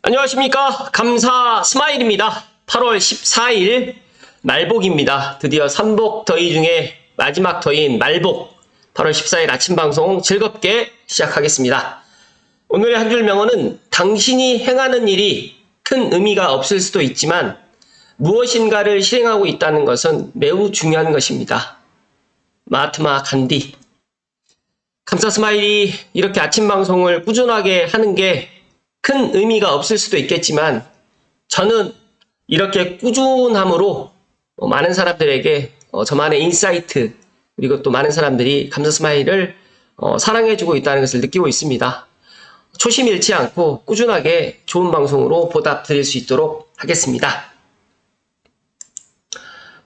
안녕하십니까. 감사 스마일입니다. 8월 14일 말복입니다. 드디어 삼복 더위 중에 마지막 더위인 말복 8월 14일 아침 방송 즐겁게 시작하겠습니다. 오늘의 한 줄 명언은 당신이 행하는 일이 큰 의미가 없을 수도 있지만 무엇인가를 실행하고 있다는 것은 매우 중요한 것입니다. 마하트마 간디. 감사 스마일이 이렇게 아침 방송을 꾸준하게 하는 게 큰 의미가 없을 수도 있겠지만 저는 이렇게 꾸준함으로 많은 사람들에게 저만의 인사이트 그리고 또 많은 사람들이 감사 스마일을 사랑해주고 있다는 것을 느끼고 있습니다. 초심 잃지 않고 꾸준하게 좋은 방송으로 보답 드릴 수 있도록 하겠습니다.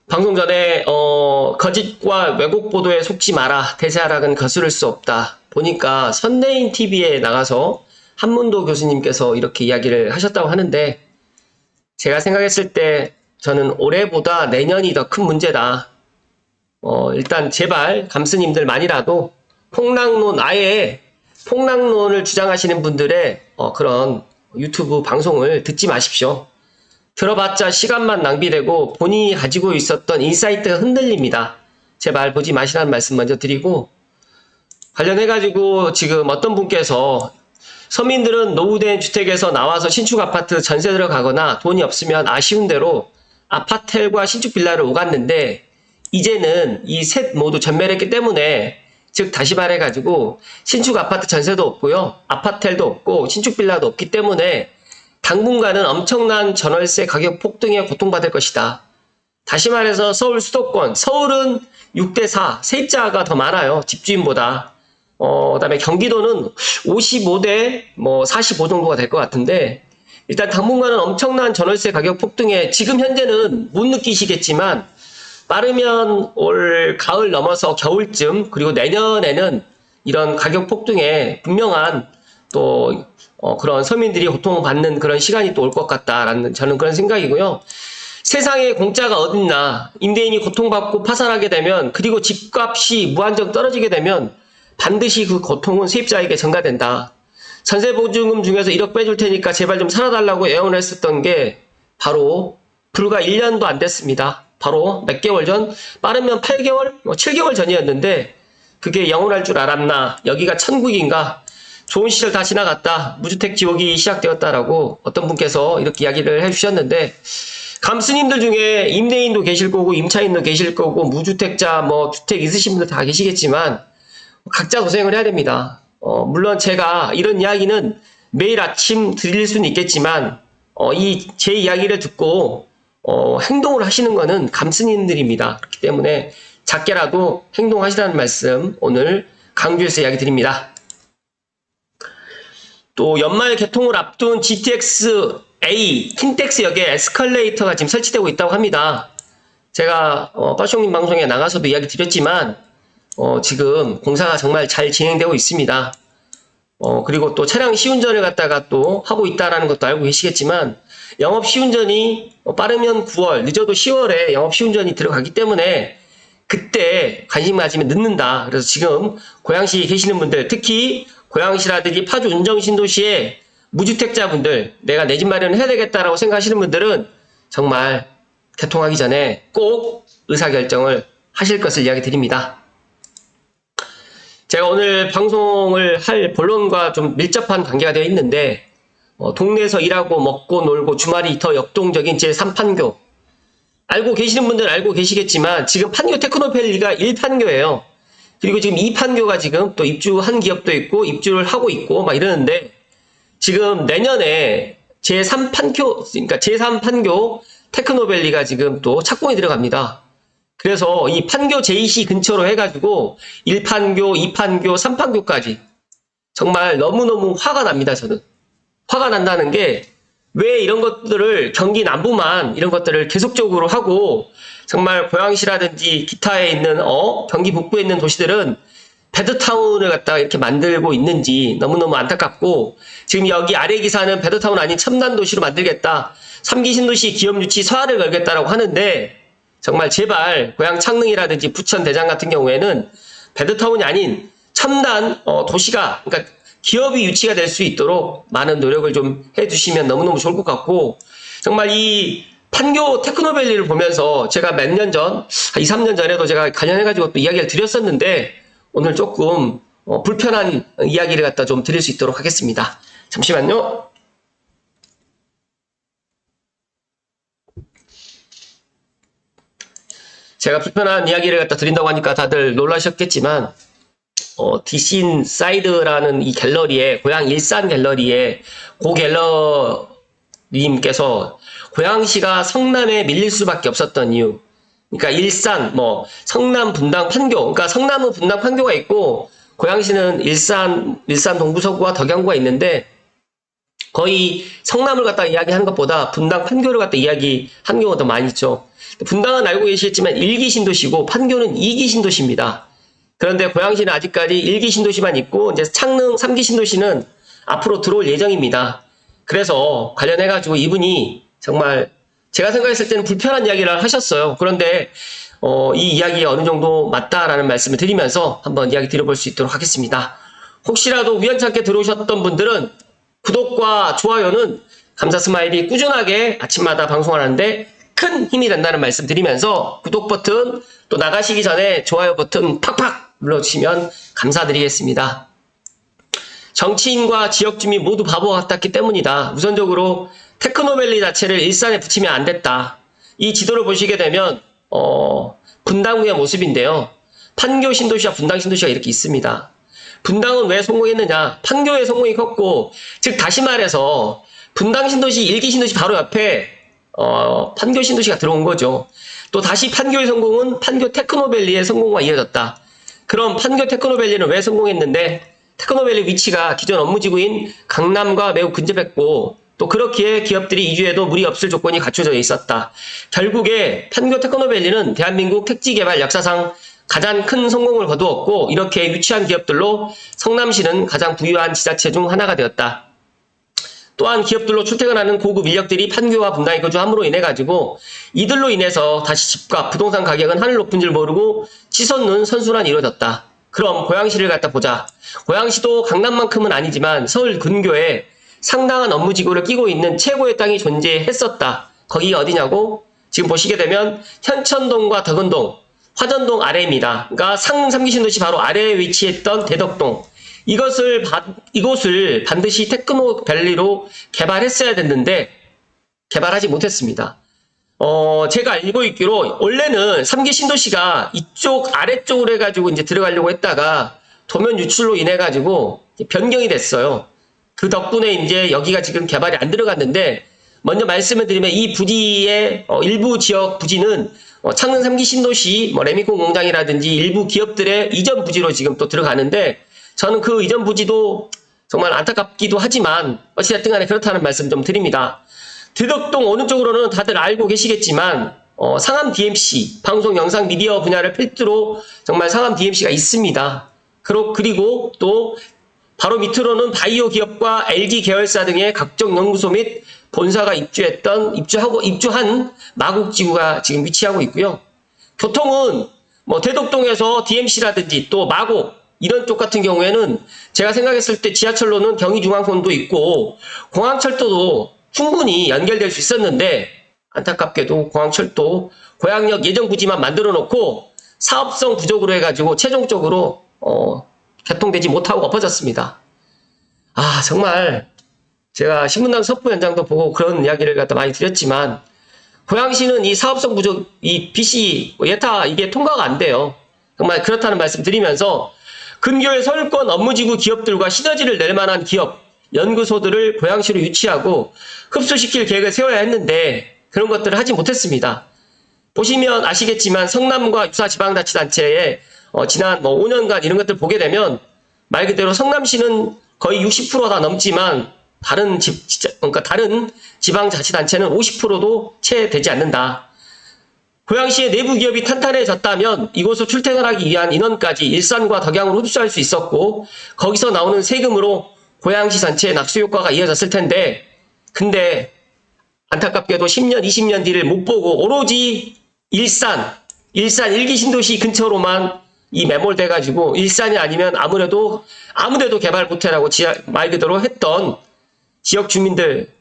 방송 전에 거짓과 왜곡 보도에 속지 마라. 대세하락은 거스를 수 없다. 보니까 선내인 TV에 나가서 한문도 교수님께서 이렇게 이야기를 하셨다고 하는데 제가 생각했을 때 저는 올해보다 내년이 더 큰 문제다. 일단 제발 감스님들만이라도 아예 폭락론을 주장하시는 분들의 그런 유튜브 방송을 듣지 마십시오. 들어봤자 시간만 낭비되고 본인이 가지고 있었던 인사이트가 흔들립니다. 제발 보지 마시라는 말씀 먼저 드리고, 관련해가지고 지금 어떤 분께서 서민들은 노후된 주택에서 나와서 신축 아파트 전세 들어가거나 돈이 없으면 아쉬운 대로 아파텔과 신축 빌라를 오갔는데 이제는 이 셋 모두 전멸했기 때문에, 즉 다시 말해가지고 신축 아파트 전세도 없고요, 아파텔도 없고 신축 빌라도 없기 때문에 당분간은 엄청난 전월세 가격 폭등에 고통받을 것이다. 다시 말해서 서울 수도권, 서울은 6대4 세입자가 더 많아요, 집주인보다. 그다음에 경기도는 55대 45 정도가 될 것 같은데, 일단 당분간은 엄청난 전월세 가격 폭등에 지금 현재는 못 느끼시겠지만 빠르면 올 가을 넘어서 겨울쯤, 그리고 내년에는 이런 가격 폭등에 분명한 또 그런 서민들이 고통받는 그런 시간이 또 올 것 같다라는 저는 그런 생각이고요. 세상에 공짜가 어딨나. 임대인이 고통받고 파산하게 되면, 그리고 집값이 무한정 떨어지게 되면 반드시 그 고통은 세입자에게 전가된다. 전세보증금 중에서 1억 빼줄 테니까 제발 좀 살아달라고 애원을 했었던 게 바로 불과 1년도 안 됐습니다. 바로 몇 개월 전, 빠르면 8개월, 7개월 전이었는데 그게 영원할 줄 알았나. 여기가 천국인가. 좋은 시절 다 지나갔다. 무주택 지옥이 시작되었다라고 어떤 분께서 이렇게 이야기를 해주셨는데, 감스님들 중에 임대인도 계실 거고 임차인도 계실 거고 무주택자 주택 있으신 분들 다 계시겠지만 각자 고생을 해야 됩니다. 물론 제가 이런 이야기는 매일 아침 드릴 수는 있겠지만 제 이야기를 듣고 행동을 하시는 거는 감스님들입니다. 그렇기 때문에 작게라도 행동하시라는 말씀 오늘 강조해서 이야기 드립니다. 또 연말 개통을 앞둔 GTX-A 킨텍스역에 에스컬레이터가 지금 설치되고 있다고 합니다. 제가 빠숑님 방송에 나가서도 이야기 드렸지만 지금 공사가 정말 잘 진행되고 있습니다. 그리고 또 차량 시운전을 갖다가 또 하고 있다라는 것도 알고 계시겠지만, 영업 시운전이 빠르면 9월, 늦어도 10월에 영업 시운전이 들어가기 때문에 그때 관심 가지면 늦는다. 그래서 지금 고양시에 계시는 분들, 특히 고양시라든지 파주 운정 신도시의 무주택자분들, 내가 내 집 마련을 해야 되겠다라고 생각하시는 분들은 정말 개통하기 전에 꼭 의사결정을 하실 것을 이야기 드립니다. 제가 오늘 방송을 할 본론과 좀 밀접한 관계가 되어 있는데, 동네에서 일하고 먹고 놀고 주말이 더 역동적인 제3판교. 알고 계시는 분들은 알고 계시겠지만 지금 판교 테크노밸리가 1판교예요. 그리고 지금 2판교가 지금 또 입주한 기업도 있고 입주를 하고 있고 막 이러는데, 지금 내년에 제3판교, 그러니까 제3판교 테크노밸리가 지금 또 착공이 들어갑니다. 그래서 이 판교 JC 근처로 해가지고 1판교, 2판교, 3판교까지 정말 너무너무 화가 납니다. 저는 화가 난다는 게, 왜 이런 것들을 경기 남부만 이런 것들을 계속적으로 하고 정말 고양시라든지 기타에 있는 경기 북부에 있는 도시들은 배드타운을 갖다가 이렇게 만들고 있는지 너무너무 안타깝고, 지금 여기 아래 기사는 배드타운 아닌 첨단 도시로 만들겠다, 3기 신도시 기업 유치 서한을 걸겠다라고 하는데, 정말 제발 고양 창릉이라든지 부천 대장 같은 경우에는 배드타운이 아닌 첨단 도시가, 그러니까 기업이 유치가 될 수 있도록 많은 노력을 좀 해주시면 너무너무 좋을 것 같고, 정말 이 판교 테크노밸리를 보면서 제가 몇 년 전, 한 2, 3년 전에도 제가 관련해가지고 또 이야기를 드렸었는데, 오늘 조금 불편한 이야기를 갖다 좀 드릴 수 있도록 하겠습니다. 잠시만요. 제가 불편한 이야기를 갖다 드린다고 하니까 다들 놀라셨겠지만, 디신 사이드라는 이 갤러리에, 고양 일산 갤러리에, 고 갤러리님께서 고양시가 성남에 밀릴 수밖에 없었던 이유. 그러니까 일산, 성남, 분당, 판교. 그러니까 성남은 분당, 판교가 있고, 고양시는 일산 동구, 서구와 덕양구가 있는데, 거의 성남을 갖다 이야기하는 것보다 분당, 판교를 갖다 이야기하는 경우가 더 많이 있죠. 분당은 알고 계시겠지만 1기 신도시고 판교는 2기 신도시입니다. 그런데 고양시는 아직까지 1기 신도시만 있고 이제 창릉 3기 신도시는 앞으로 들어올 예정입니다. 그래서 관련해가지고 이분이 정말 제가 생각했을 때는 불편한 이야기를 하셨어요. 그런데 이 이야기 어느 정도 맞다라는 말씀을 드리면서 한번 이야기 드려볼 수 있도록 하겠습니다. 혹시라도 우연찮게 들어오셨던 분들은 구독과 좋아요는 감사 스마일이 꾸준하게 아침마다 방송을 하는데 큰 힘이 된다는 말씀 드리면서 구독 버튼 또 나가시기 전에 좋아요 버튼 팍팍 눌러주시면 감사드리겠습니다. 정치인과 지역주민 모두 바보 같았기 때문이다. 우선적으로 테크노밸리 자체를 일산에 붙이면 안 됐다. 이 지도를 보시게 되면 분당구의 모습인데요. 판교 신도시와 분당 신도시가 이렇게 있습니다. 분당은 왜 성공했느냐? 판교의 성공이 컸고, 즉 다시 말해서 분당 신도시 1기 신도시 바로 옆에 판교 신도시가 들어온 거죠. 또 다시 판교의 성공은 판교 테크노밸리의 성공과 이어졌다. 그럼 판교 테크노밸리는 왜 성공했는데, 테크노밸리 위치가 기존 업무지구인 강남과 매우 근접했고, 또 그렇기에 기업들이 이주해도 무리 없을 조건이 갖춰져 있었다. 결국에 판교 테크노밸리는 대한민국 택지개발 역사상 가장 큰 성공을 거두었고, 이렇게 유치한 기업들로 성남시는 가장 부유한 지자체 중 하나가 되었다. 또한 기업들로 출퇴근하는 고급 인력들이 판교와 분당에 거주함으로 인해 가지고 이들로 인해서 다시 집값, 부동산 가격은 하늘 높은 줄 모르고 치솟는 선순환이 이루어졌다. 그럼 고양시를 갖다 보자. 고양시도 강남만큼은 아니지만 서울 근교에 상당한 업무지구를 끼고 있는 최고의 땅이 존재했었다. 거기가 어디냐고? 지금 보시게 되면 현천동과 덕은동, 화전동 아래입니다. 그러니까 상능 3기 신도시 바로 아래에 위치했던 대덕동. 이곳을 반드시 테크노밸리로 개발했어야 됐는데 개발하지 못했습니다. 제가 알고 있기로 원래는 3기 신도시가 이쪽 아래쪽으로 해가지고 이제 들어가려고 했다가 도면 유출로 인해 가지고 변경이 됐어요. 그 덕분에 이제 여기가 지금 개발이 안 들어갔는데, 먼저 말씀을 드리면 이 부지의 일부 지역 부지는 창릉 3기 신도시 레미콘 공장이라든지 일부 기업들의 이전 부지로 지금 또 들어가는데, 저는 그 이전 부지도 정말 안타깝기도 하지만 어찌됐든 간에 그렇다는 말씀 좀 드립니다. 대덕동 어느 쪽으로는 다들 알고 계시겠지만 상암 DMC, 방송 영상 미디어 분야를 필두로 정말 상암 DMC가 있습니다. 그리고 또 바로 밑으로는 바이오 기업과 LG 계열사 등의 각종 연구소 및 본사가 입주한 마곡지구가 지금 위치하고 있고요. 교통은 대덕동에서 DMC라든지 또 마곡 이런 쪽 같은 경우에는 제가 생각했을 때 지하철로는 경의중앙선도 있고 공항철도도 충분히 연결될 수 있었는데, 안타깝게도 공항철도 고양역 예정 부지만 만들어 놓고 사업성 부족으로 해가지고 최종적으로 개통되지 못하고 엎어졌습니다. 정말 제가 신문당 서부 현장도 보고 그런 이야기를 갖다 많이 드렸지만, 고양시는 이 사업성 부족, 이 BC 예타 이게 통과가 안 돼요. 정말 그렇다는 말씀 드리면서 근교의 서울권 업무지구 기업들과 시너지를 낼 만한 기업, 연구소들을 고양시로 유치하고 흡수시킬 계획을 세워야 했는데 그런 것들을 하지 못했습니다. 보시면 아시겠지만 성남과 유사 지방자치단체에 지난 5년간 이런 것들 보게 되면 말 그대로 성남시는 거의 60%가 넘지만 다른 지방자치단체는 50%도 채 되지 않는다. 고양시의 내부 기업이 탄탄해졌다면 이곳을 출퇴근하기 위한 인원까지 일산과 덕양으로 흡수할 수 있었고, 거기서 나오는 세금으로 고양시 전체의 낙수 효과가 이어졌을 텐데, 근데 안타깝게도 10년, 20년 뒤를 못 보고 오로지 일산 1기 신도시 근처로만 이 매몰돼가지고 일산이 아니면 아무래도 아무데도 개발 못해라고 말 그대로 했던 지역 주민들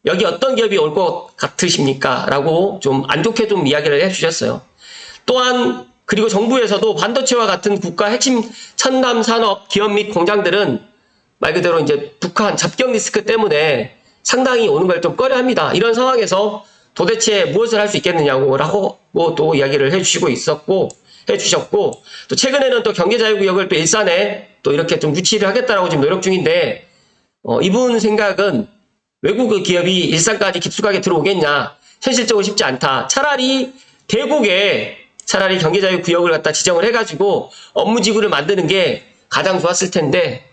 여기 어떤 기업이 올 것 같으십니까? 라고 좀 안 좋게 좀 이야기를 해주셨어요. 또한 그리고 정부에서도 반도체와 같은 국가 핵심 첨단 산업 기업 및 공장들은 말 그대로 이제 북한 접경 리스크 때문에 상당히 오는 걸 좀 꺼려합니다. 이런 상황에서 도대체 무엇을 할 수 있겠느냐고 라고 또 이야기를 해주셨고 또 최근에는 또 경제자유구역을 또 일산에 또 이렇게 좀 유치를 하겠다라고 지금 노력 중인데 이분 생각은 외국 기업이 일산까지 깊숙하게 들어오겠냐, 현실적으로 쉽지 않다. 차라리 대국에 차라리 경제자유구역을 갖다 지정을 해가지고 업무지구를 만드는 게 가장 좋았을 텐데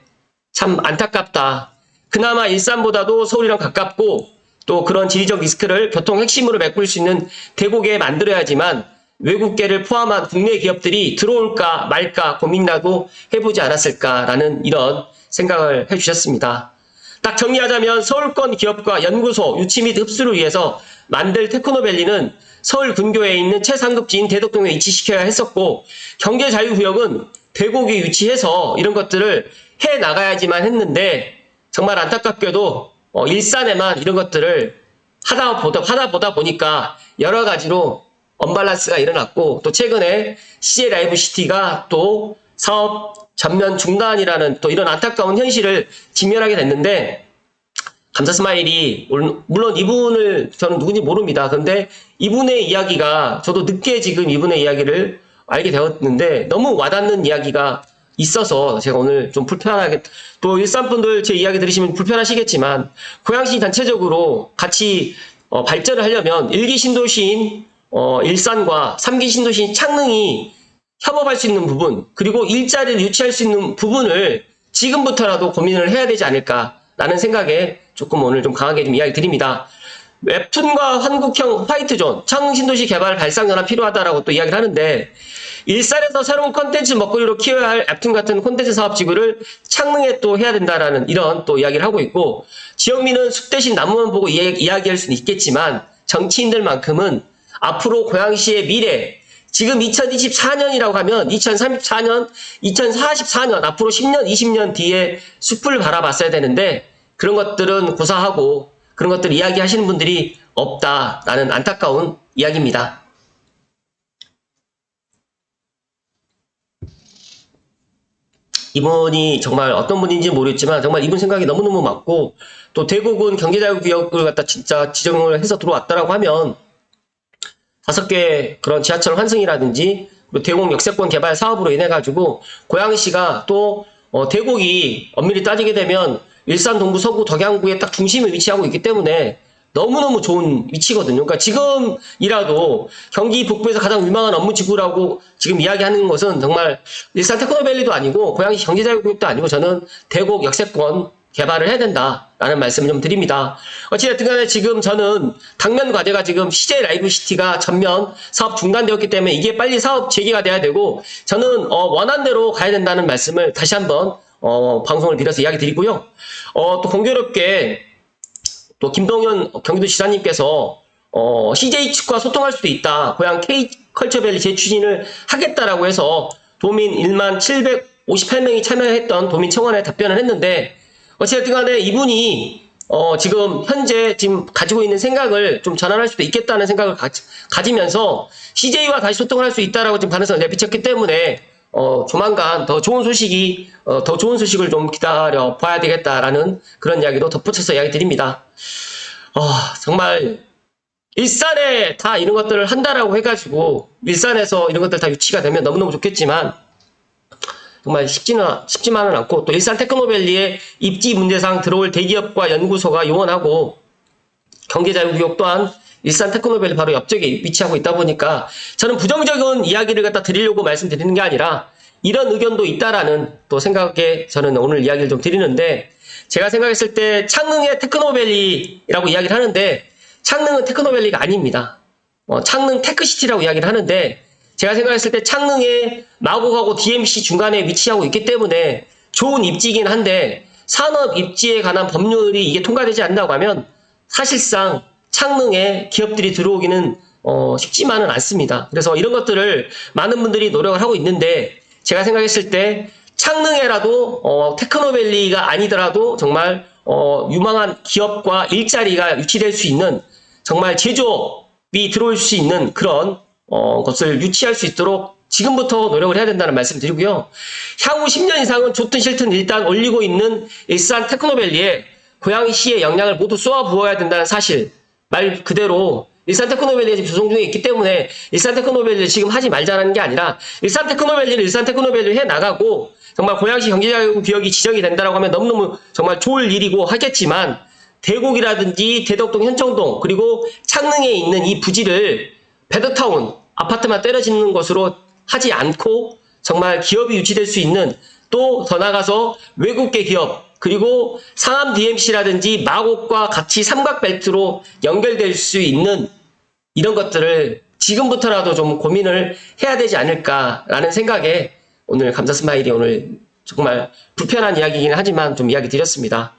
참 안타깝다. 그나마 일산보다도 서울이랑 가깝고 또 그런 지리적 리스크를 교통 핵심으로 메꿀 수 있는 대국에 만들어야지만 외국계를 포함한 국내 기업들이 들어올까 말까 고민이라도 해보지 않았을까라는 이런 생각을 해주셨습니다. 딱 정리하자면 서울권 기업과 연구소, 유치 및 흡수를 위해서 만들 테크노밸리는 서울 근교에 있는 최상급지인 대덕동에 위치시켜야 했었고 경제자유구역은 대곡에 위치해서 이런 것들을 해나가야지만 했는데 정말 안타깝게도 일산에만 이런 것들을 하다 보다 보니까 여러 가지로 언밸런스가 일어났고 또 최근에 CJ 라이브 시티가 또 사업 전면 중단이라는 또 이런 안타까운 현실을 직면하게 됐는데 감사 스마일이 물론 이분을 저는 누군지 모릅니다. 그런데 이분의 이야기가 저도 늦게 지금 이분의 이야기를 알게 되었는데 너무 와닿는 이야기가 있어서 제가 오늘 좀 불편하게 또 일산분들 제 이야기 들으시면 불편하시겠지만 고양시 전체적으로 같이 발전을 하려면 1기 신도시인 일산과 3기 신도시인 창릉이 협업할 수 있는 부분 그리고 일자리를 유치할 수 있는 부분을 지금부터라도 고민을 해야 되지 않을까라는 생각에 조금 오늘 좀 강하게 좀 이야기 드립니다. 웹툰과 한국형 화이트존, 창릉 신도시 개발 발상전환 필요하다라고 또 이야기를 하는데 일산에서 새로운 콘텐츠 먹거리로 키워야 할 웹툰 같은 콘텐츠 사업 지구를 창릉에 또 해야 된다라는 이런 또 이야기를 하고 있고 지역민은 숲 대신 나무만 보고 이야기할 수는 있겠지만 정치인들만큼은 앞으로 고양시의 미래 지금 2024년이라고 하면 2034년, 2044년 앞으로 10년, 20년 뒤에 숲을 바라봤어야 되는데 그런 것들은 고사하고 그런 것들 이야기하시는 분들이 없다라는 안타까운 이야기입니다. 이분이 정말 어떤 분인지 모르겠지만 정말 이분 생각이 너무너무 맞고 또 대국은 경제자유구역을 갖다 진짜 지정을 해서 들어왔다라고 하면 5개 그런 지하철 환승이라든지 대곡 역세권 개발 사업으로 인해 가지고 고양시가 또 대곡이 엄밀히 따지게 되면 일산 동구 서구 덕양구의 딱 중심에 위치하고 있기 때문에 너무너무 좋은 위치거든요. 그러니까 지금이라도 경기 북부에서 가장 유망한 업무지구라고 지금 이야기하는 것은 정말 일산 테크노밸리도 아니고 고양시 경제자유구역도 아니고 저는 대곡 역세권 개발을 해야 된다라는 말씀을 좀 드립니다. 어찌됐든 간에 지금 저는 당면 과제가 지금 CJ 라이브 시티가 전면 사업 중단되었기 때문에 이게 빨리 사업 재개가 돼야 되고 저는 원안대로 가야 된다는 말씀을 다시 한번 방송을 빌어서 이야기 드리고요. 또 공교롭게 또 김동연 경기도지사님께서 CJ 측과 소통할 수도 있다. 고양 K컬처밸리 재추진을 하겠다라고 해서 도민 1만 758명이 참여했던 도민청원에 답변을 했는데 어쨌든 간에 이분이 지금 현재 지금 가지고 있는 생각을 좀 전환할 수도 있겠다는 생각을 가지면서 CJ와 다시 소통을 할 수 있다라고 지금 가능성을 내비쳤기 때문에 조만간 더 좋은 소식을 좀 기다려 봐야 되겠다라는 그런 이야기도 덧붙여서 이야기 드립니다. 정말 일산에 다 이런 것들을 한다라고 해가지고 일산에서 이런 것들 다 유치가 되면 너무너무 좋겠지만 정말 쉽지만은 않고 또 일산 테크노밸리의 입지 문제상 들어올 대기업과 연구소가 요원하고 경제자유구역 또한 일산 테크노밸리 바로 옆쪽에 위치하고 있다 보니까 저는 부정적인 이야기를 갖다 드리려고 말씀드리는 게 아니라 이런 의견도 있다라는 또 생각에 저는 오늘 이야기를 좀 드리는데 제가 생각했을 때 창릉의 테크노밸리라고 이야기를 하는데 창릉은 테크노밸리가 아닙니다. 창릉 테크시티라고 이야기를 하는데 제가 생각했을 때 창릉에 마곡하고 DMC 중간에 위치하고 있기 때문에 좋은 입지이긴 한데 산업 입지에 관한 법률이 이게 통과되지 않는다고 하면 사실상 창릉에 기업들이 들어오기는 쉽지만은 않습니다. 그래서 이런 것들을 많은 분들이 노력을 하고 있는데 제가 생각했을 때 창릉에라도 테크노밸리가 아니더라도 정말 유망한 기업과 일자리가 유치될 수 있는 정말 제조업이 들어올 수 있는 그런 것을 유치할 수 있도록 지금부터 노력을 해야 된다는 말씀 드리고요. 향후 10년 이상은 좋든 싫든 일단 올리고 있는 일산 테크노밸리에 고양시의 역량을 모두 쏘아 부어야 된다는 사실, 말 그대로 일산 테크노밸리가 지금 조성 중에 있기 때문에 일산 테크노밸리를 지금 하지 말자는 게 아니라 일산 테크노밸리를 해 나가고 정말 고양시 경제자유구역이 지정이 된다고 하면 너무너무 정말 좋을 일이고 하겠지만 대곡이라든지 대덕동, 현청동 그리고 창릉에 있는 이 부지를 베드타운 아파트만 때려 짓는 것으로 하지 않고 정말 기업이 유치될 수 있는, 또 더 나가서 외국계 기업 그리고 상암 DMC라든지 마곡과 같이 삼각벨트로 연결될 수 있는 이런 것들을 지금부터라도 좀 고민을 해야 되지 않을까라는 생각에 오늘 감사 스마일이 오늘 정말 불편한 이야기이긴 하지만 좀 이야기 드렸습니다.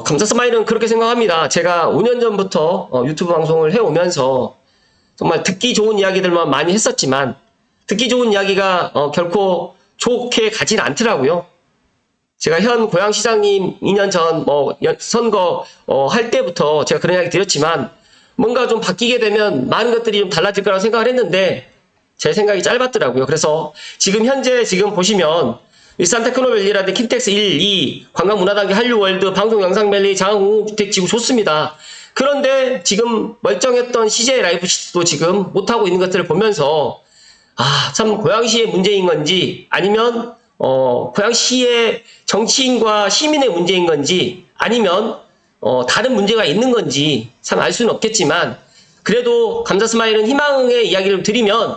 감사 스마일은 그렇게 생각합니다. 제가 5년 전부터 유튜브 방송을 해오면서 정말 듣기 좋은 이야기들만 많이 했었지만 듣기 좋은 이야기가 결코 좋게 가진 않더라고요. 제가 현 고양시장님 2년 전 선거 할 때부터 제가 그런 이야기 드렸지만 뭔가 좀 바뀌게 되면 많은 것들이 좀 달라질 거라고 생각을 했는데 제 생각이 짧았더라고요. 그래서 지금 현재 보시면 일산 테크노밸리라든지 킨텍스 1, 2, 관광문화단계 한류월드, 방송영상밸리, 장항공공주택지구 좋습니다. 그런데 지금 멀쩡했던 CJ 라이프시티도 지금 못하고 있는 것들을 보면서 참 고양시의 문제인 건지 아니면 고양시의 정치인과 시민의 문제인 건지 아니면 다른 문제가 있는 건지 참 알 수는 없겠지만 그래도 감사 스마일은 희망의 이야기를 드리면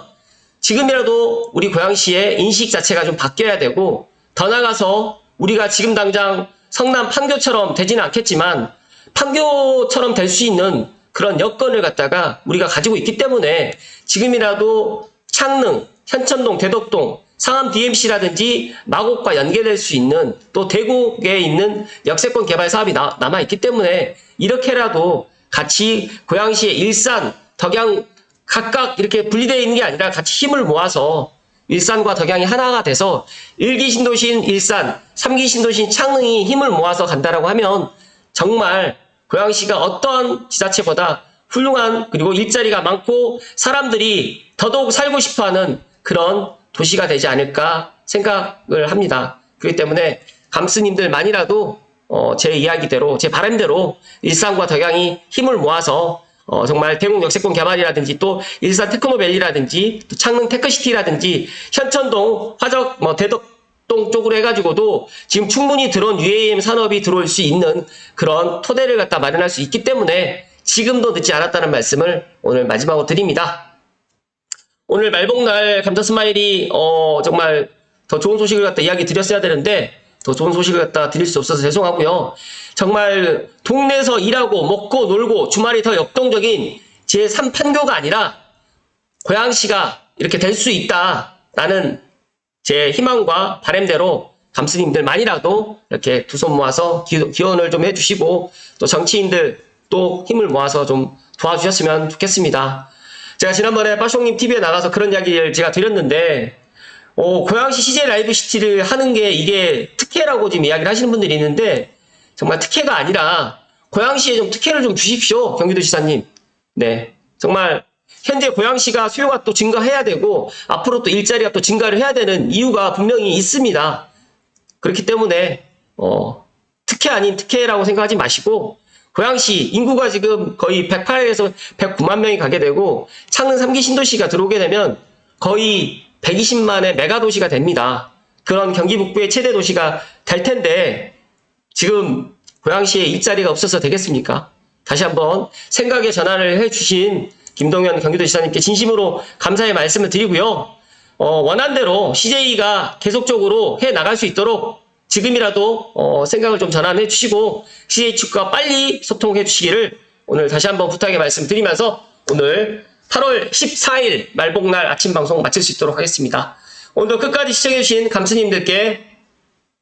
지금이라도 우리 고양시의 인식 자체가 좀 바뀌어야 되고 더 나아가서 우리가 지금 당장 성남 판교처럼 되지는 않겠지만 판교처럼 될 수 있는 그런 여건을 갖다가 우리가 가지고 있기 때문에 지금이라도 창릉, 현천동, 대덕동, 상암 DMC라든지 마곡과 연계될 수 있는 또 대구에 있는 역세권 개발 사업이 남아있기 때문에 이렇게라도 같이 고양시의 일산, 덕양 각각 이렇게 분리되어 있는 게 아니라 같이 힘을 모아서 일산과 덕양이 하나가 돼서 1기 신도시인 일산, 3기 신도시인 창릉이 힘을 모아서 간다라고 하면 정말 고양시가 어떠한 지자체보다 훌륭한 그리고 일자리가 많고 사람들이 더더욱 살고 싶어하는 그런 도시가 되지 않을까 생각을 합니다. 그렇기 때문에 감스님들만이라도 제 이야기대로 제 바람대로 일산과 덕양이 힘을 모아서 정말 대곡 역세권 개발이라든지 또 일산 테크노밸리라든지 또 창릉 테크시티라든지 현천동 화적 대덕동 쪽으로 해가지고도 지금 충분히 들어온 UAM 산업이 들어올 수 있는 그런 토대를 갖다 마련할 수 있기 때문에 지금도 늦지 않았다는 말씀을 오늘 마지막으로 드립니다. 오늘 말복날 감사 스마일이 정말 더 좋은 소식을 갖다 이야기 드렸어야 되는데 더 좋은 소식을 갖다 드릴 수 없어서 죄송하고요. 정말 동네에서 일하고 먹고 놀고 주말이 더 역동적인 제3판교가 아니라 고양시가 이렇게 될 수 있다라는 제 희망과 바람대로 감스님들만이라도 이렇게 두 손 모아서 기원을 좀 해주시고 또 정치인들 또 힘을 모아서 좀 도와주셨으면 좋겠습니다. 제가 지난번에 빠숑님 TV에 나가서 그런 이야기를 제가 드렸는데 고양시 CJ 라이브시티를 하는 게 이게 특혜라고 지금 이야기를 하시는 분들이 있는데 정말 특혜가 아니라 고양시에 좀 특혜를 좀 주십시오. 경기도지사님. 네, 정말 현재 고양시가 수요가 또 증가해야 되고 앞으로 또 일자리가 또 증가를 해야 되는 이유가 분명히 있습니다. 그렇기 때문에 특혜 아닌 특혜라고 생각하지 마시고 고양시 인구가 지금 거의 108에서 109만 명이 가게 되고 창릉 3기 신도시가 들어오게 되면 거의 120만의 메가도시가 됩니다. 그런 경기 북부의 최대 도시가 될 텐데 지금 고양시에 일자리가 없어서 되겠습니까? 다시 한번 생각의 전환을 해주신 김동현 경기도지사님께 진심으로 감사의 말씀을 드리고요. 원한대로 CJ가 계속적으로 해나갈 수 있도록 지금이라도 생각을 좀 전환해 주시고 CJ 측과 빨리 소통해 주시기를 오늘 다시 한번 부탁의 말씀 드리면서 오늘 8월 14일 말복날 아침 방송 마칠 수 있도록 하겠습니다. 오늘도 끝까지 시청해 주신 감스님들께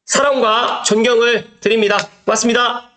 사랑과 존경을 드립니다. 고맙습니다.